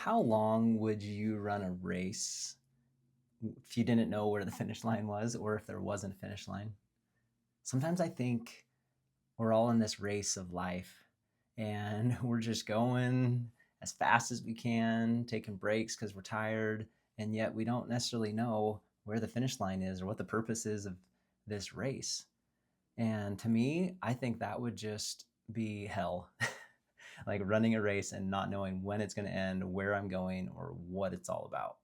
How long would you run a race if you didn't know where the finish line was or if there wasn't a finish line? Sometimes I think we're all in this race of life and we're just going as fast as we can, taking breaks because we're tired, and yet we don't necessarily know where the finish line is or what the purpose is of this race. And to me, I think that would just be hell. Like running a race and not knowing when it's going to end, where I'm going, or what it's all about.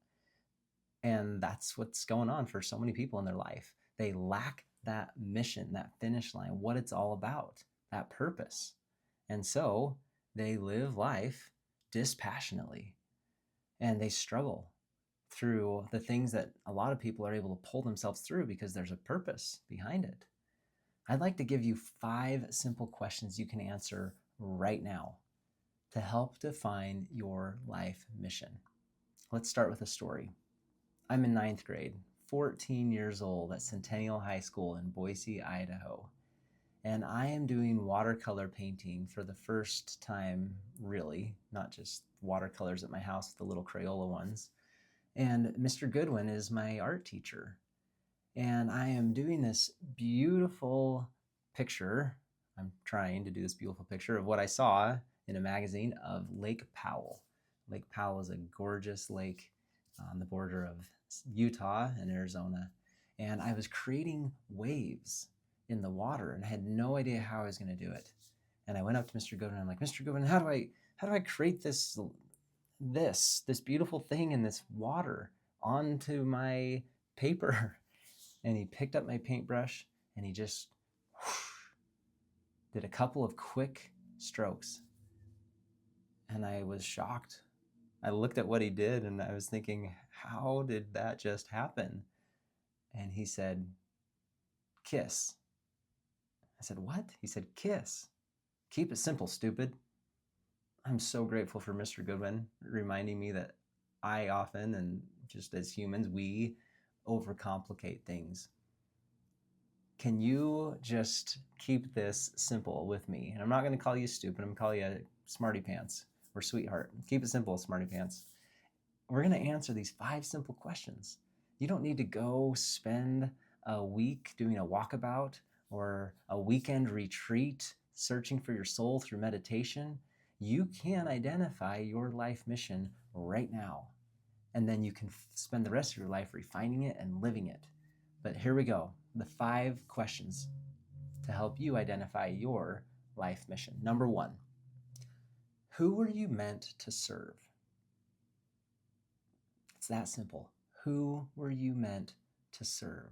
And that's what's going on for so many people in their life. They lack that mission, that finish line, what it's all about, that purpose. And so they live life dispassionately and they struggle through the things that a lot of people are able to pull themselves through because there's a purpose behind it. I'd like to give you 5 simple questions you can answer right now to help define your life mission. Let's start with a story. I'm in 9th grade, 14 years old at Centennial High School in Boise, Idaho. And I am doing watercolor painting for the first time, really, not just watercolors at my house, the little Crayola ones. And Mr. Goodwin is my art teacher. And I am doing this beautiful picture. I'm trying to do this beautiful picture of what I saw in a magazine of Lake Powell. Lake Powell is a gorgeous lake on the border of Utah and Arizona. And I was creating waves in the water and I had no idea how I was going to do it. And I went up to Mr. Goodwin. I'm like, Mr. Goodwin, how do I create this beautiful thing in this water onto my paper? And he picked up my paintbrush and he just did a couple of quick strokes. And I was shocked. I looked at what he did and I was thinking, how did that just happen? And he said, kiss. I said, what? He said, kiss. Keep it simple, stupid. I'm so grateful for Mr. Goodwin reminding me that I often, and just as humans, we overcomplicate things. Can you just keep this simple with me? And I'm not going to call you stupid. I'm going to call you a smarty pants or sweetheart. Keep it simple, smarty pants. We're going to answer these 5 simple questions. You don't need to go spend a week doing a walkabout or a weekend retreat searching for your soul through meditation. You can identify your life mission right now. And then you can spend the rest of your life refining it and living it. But here we go. The 5 questions to help you identify your life mission. Number 1, who were you meant to serve? It's that simple. Who were you meant to serve?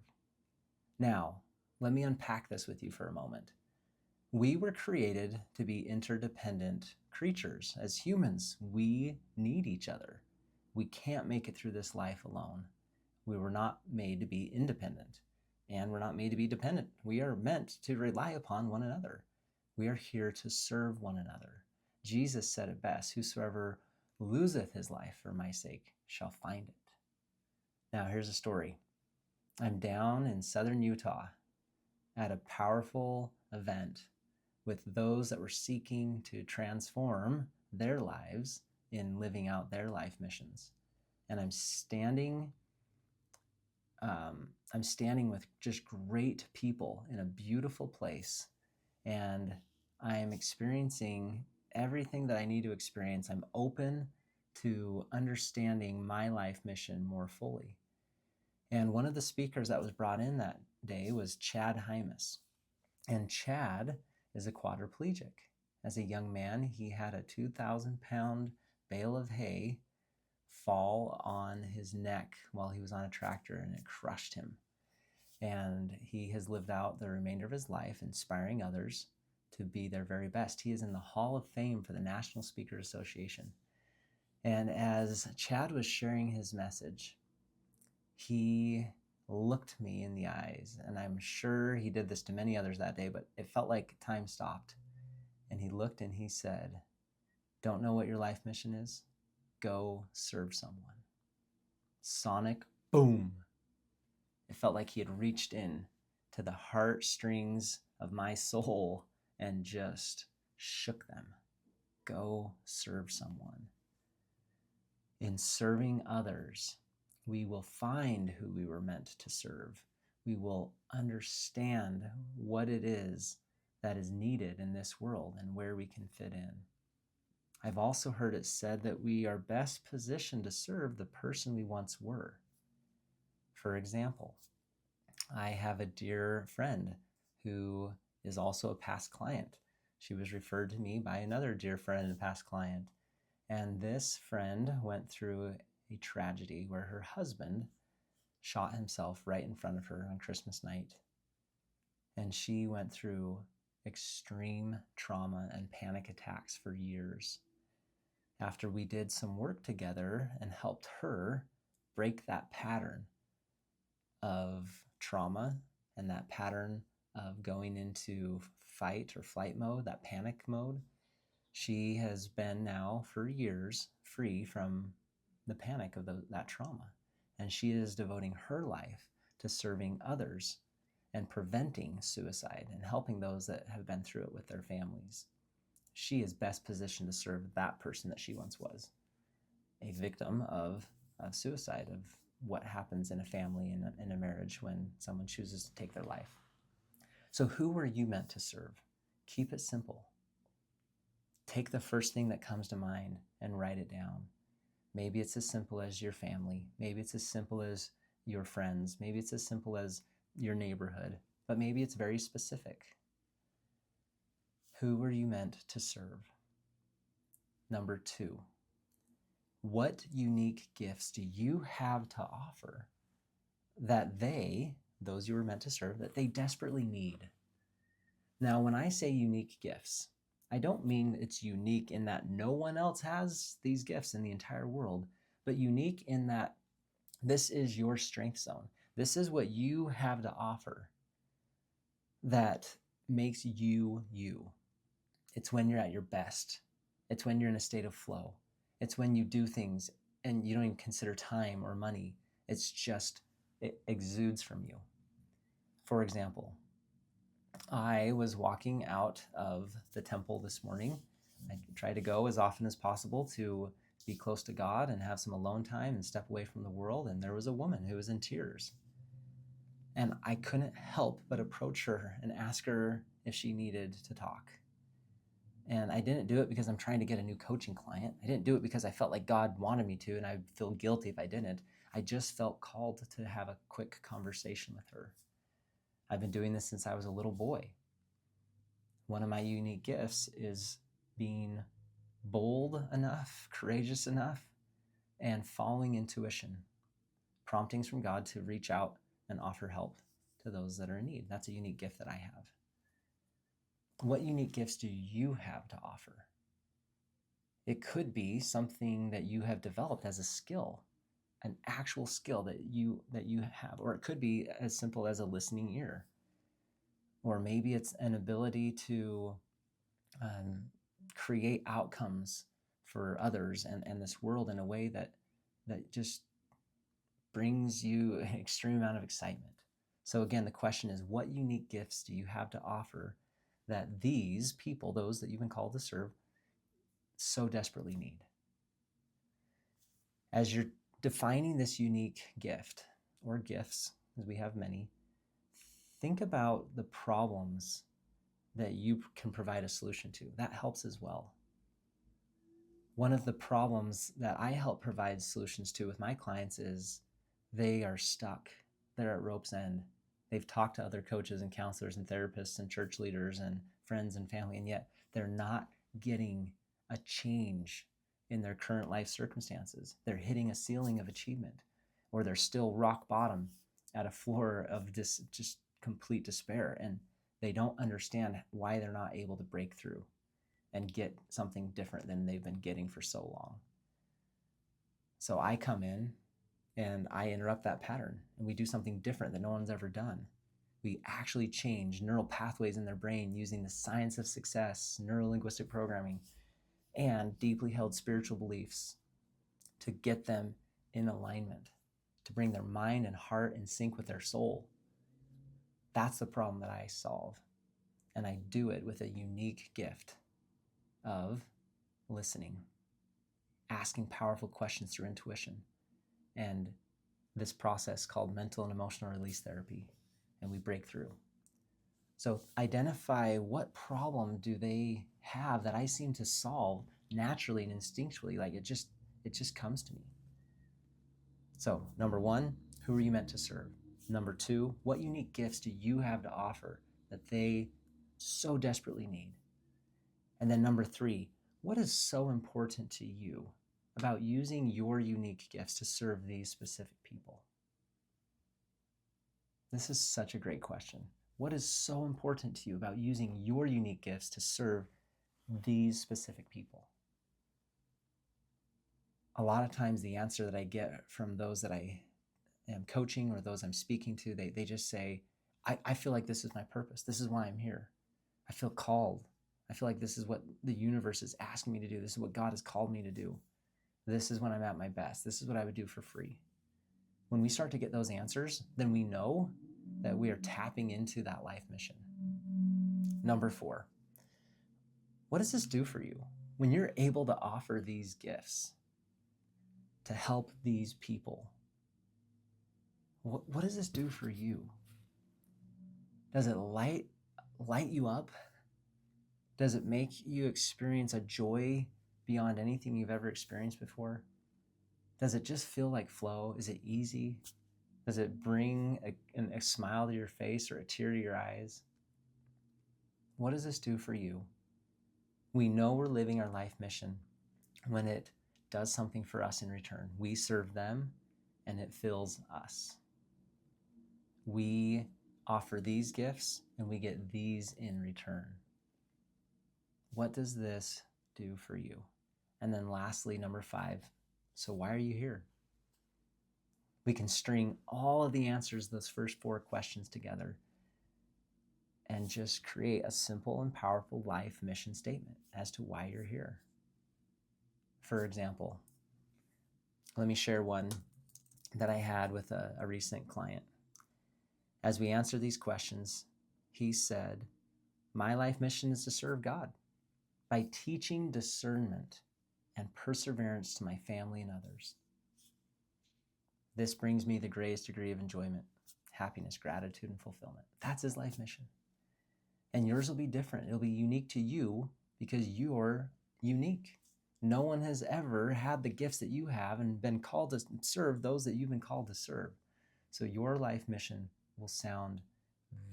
Now, let me unpack this with you for a moment. We were created to be interdependent creatures. As humans, we need each other. We can't make it through this life alone. We were not made to be independent, and we're not made to be dependent. We are meant to rely upon one another. We are here to serve one another. Jesus said it best, whosoever loseth his life for my sake shall find it. Now, here's a story. I'm down in southern Utah at a powerful event with those that were seeking to transform their lives in living out their life missions. And I'm standing with just great people in a beautiful place, and I am experiencing everything that I need to experience. I'm open to understanding my life mission more fully. And one of the speakers that was brought in that day was Chad Hymas. And Chad is a quadriplegic. As a young man, he had a 2,000-pound bale of hay fall on his neck while he was on a tractor, and it crushed him. And he has lived out the remainder of his life inspiring others to be their very best. He is in the Hall of Fame for the National Speakers Association. And as Chad was sharing his message, he looked me in the eyes, and I'm sure he did this to many others that day, but it felt like time stopped. And he looked and he said, don't know what your life mission is? Go serve someone. Sonic boom. It felt like he had reached in to the heartstrings of my soul and just shook them. Go serve someone. In serving others, we will find who we were meant to serve. We will understand what it is that is needed in this world and where we can fit in. I've also heard it said that we are best positioned to serve the person we once were. For example, I have a dear friend who is also a past client. She was referred to me by another dear friend and past client. And this friend went through a tragedy where her husband shot himself right in front of her on Christmas night. And she went through extreme trauma and panic attacks for years. After we did some work together and helped her break that pattern of trauma and that pattern of going into fight or flight mode, that panic mode, she has been now for years free from the panic of that trauma. And she is devoting her life to serving others and preventing suicide and helping those that have been through it with their families. She is best positioned to serve that person that she once was, a victim of suicide, of what happens in a family and in a marriage when someone chooses to take their life. So who were you meant to serve? Keep it simple. Take the first thing that comes to mind and write it down. Maybe it's as simple as your family. Maybe it's as simple as your friends. Maybe it's as simple as your neighborhood, but maybe it's very specific. Who were you meant to serve? Number 2, what unique gifts do you have to offer that those you were meant to serve, that they desperately need? Now, when I say unique gifts, I don't mean it's unique in that no one else has these gifts in the entire world, but unique in that this is your strength zone. This is what you have to offer that makes you you. It's when you're at your best. It's when you're in a state of flow. It's when you do things and you don't even consider time or money. It's just, it exudes from you. For example, I was walking out of the temple this morning. I try to go as often as possible to be close to God and have some alone time and step away from the world. And there was a woman who was in tears. And I couldn't help but approach her and ask her if she needed to talk. And I didn't do it because I'm trying to get a new coaching client. I didn't do it because I felt like God wanted me to, and I'd feel guilty if I didn't. I just felt called to have a quick conversation with her. I've been doing this since I was a little boy. One of my unique gifts is being bold enough, courageous enough, and following intuition, promptings from God to reach out and offer help to those that are in need. That's a unique gift that I have. What unique gifts do you have to offer? It could be something that you have developed as a skill, an actual skill that you have, or it could be as simple as a listening ear. Or maybe it's an ability to create outcomes for others and this world in a way that just brings you an extreme amount of excitement. So again, the question is, what unique gifts do you have to offer that these people, those that you've been called to serve, so desperately need? As you're defining this unique gift or gifts, because we have many, think about the problems that you can provide a solution to. That helps as well. One of the problems that I help provide solutions to with my clients is they are stuck. They're at rope's end. They've talked to other coaches and counselors and therapists and church leaders and friends and family, and yet they're not getting a change in their current life circumstances. They're hitting a ceiling of achievement, or they're still rock bottom at a floor of just complete despair, and they don't understand why they're not able to break through and get something different than they've been getting for so long. So I come in and I interrupt that pattern, and we do something different that no one's ever done. We actually change neural pathways in their brain using the science of success, neuro-linguistic programming, and deeply held spiritual beliefs to get them in alignment, to bring their mind and heart in sync with their soul. That's the problem that I solve. And I do it with a unique gift of listening, asking powerful questions through intuition and this process called mental and emotional release therapy, and we break through. So identify what problem do they have that I seem to solve naturally and instinctually, like it just comes to me. So number one, who are you meant to serve? Number two, what unique gifts do you have to offer that they so desperately need? And then number three, what is so important to you about using your unique gifts to serve these specific people? This is such a great question. What is so important to you about using your unique gifts to serve these specific people? A lot of times the answer that I get from those that I am coaching or those I'm speaking to, they just say, I feel like this is my purpose. This is why I'm here. I feel called. I feel like this is what the universe is asking me to do. This is what God has called me to do. This is when I'm at my best. This is what I would do for free. When we start to get those answers, then we know that we are tapping into that life mission. Number four, what does this do for you? When you're able to offer these gifts to help these people, what does this do for you? Does it light you up? Does it make you experience a joy beyond anything you've ever experienced before? Does it just feel like flow? Is it easy? Does it bring a smile to your face or a tear to your eyes? What does this do for you? We know we're living our life mission when it does something for us in return. We serve them and it fills us. We offer these gifts and we get these in return. What does this do for you? And then lastly, number five, so why are you here? We can string all of the answers, those first four questions together and just create a simple and powerful life mission statement as to why you're here. For example, let me share one that I had with a recent client. As we answer these questions, he said, my life mission is to serve God by teaching discernment and perseverance to my family and others. This brings me the greatest degree of enjoyment, happiness, gratitude, and fulfillment. That's his life mission. And yours will be different. It'll be unique to you because you're unique. No one has ever had the gifts that you have and been called to serve those that you've been called to serve. So your life mission will sound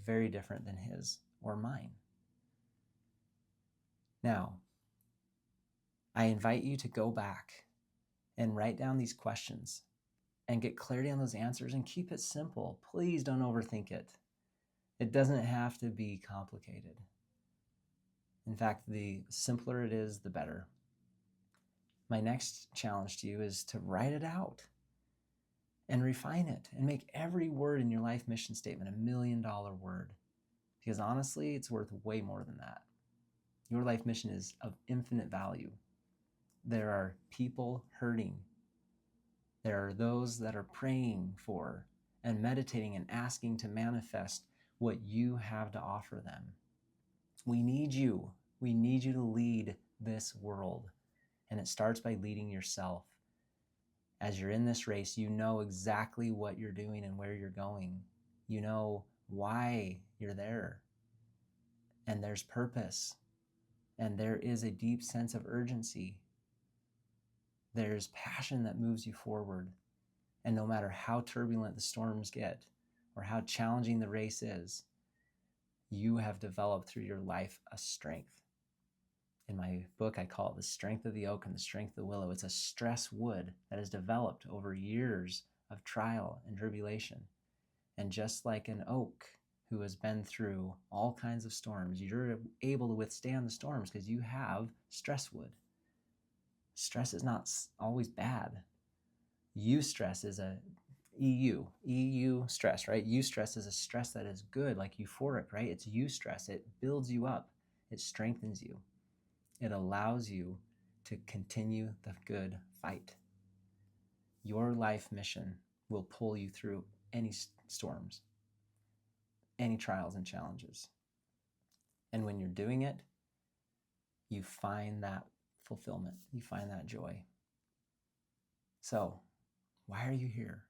very different than his or mine. Now, I invite you to go back and write down these questions and get clarity on those answers and keep it simple. Please don't overthink it. It doesn't have to be complicated. In fact, the simpler it is, the better. My next challenge to you is to write it out and refine it and make every word in your life mission statement $1 million word. Because honestly, it's worth way more than that. Your life mission is of infinite value. There are people hurting. There are those that are praying for and meditating and asking to manifest what you have to offer them. We need you. We need you to lead this world. And it starts by leading yourself. As you're in this race, you know exactly what you're doing and where you're going. You know why you're there. And there's purpose. And there is a deep sense of urgency. There's passion that moves you forward. And no matter how turbulent the storms get or how challenging the race is, you have developed through your life a strength. In my book, I call it the strength of the oak and the strength of the willow. It's a stress wood that has developed over years of trial and tribulation. And just like an oak who has been through all kinds of storms, you're able to withstand the storms because you have stress wood. Stress is not always bad. Eustress is a EU stress, right? Eustress is a stress that is good, like euphoric, right? It's eustress. It builds you up. It strengthens you. It allows you to continue the good fight. Your life mission will pull you through any storms, any trials and challenges. And when you're doing it, you find that fulfillment. You find that joy. So, why are you here?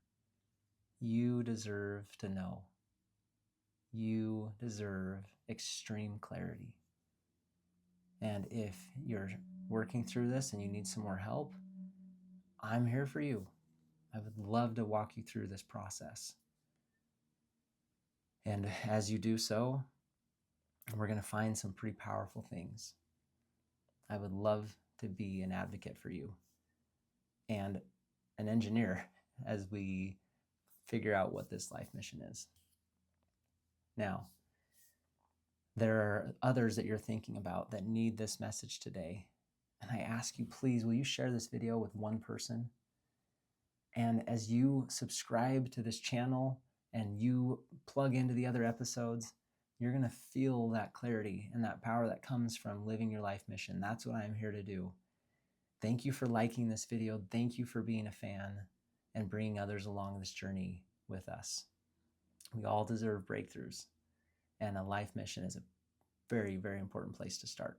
You deserve to know. You deserve extreme clarity. And if you're working through this and you need some more help, I'm here for you. I would love to walk you through this process. And as you do so, we're going to find some pretty powerful things. I would love to be an advocate for you and an engineer as we figure out what this life mission is. Now, there are others that you're thinking about that need this message today. And I ask you, please, will you share this video with one person? And as you subscribe to this channel and you plug into the other episodes, you're going to feel that clarity and that power that comes from living your life mission. That's what I'm here to do. Thank you for liking this video. Thank you for being a fan and bringing others along this journey with us. We all deserve breakthroughs, and a life mission is a very, very important place to start.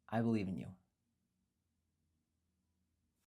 I believe in you.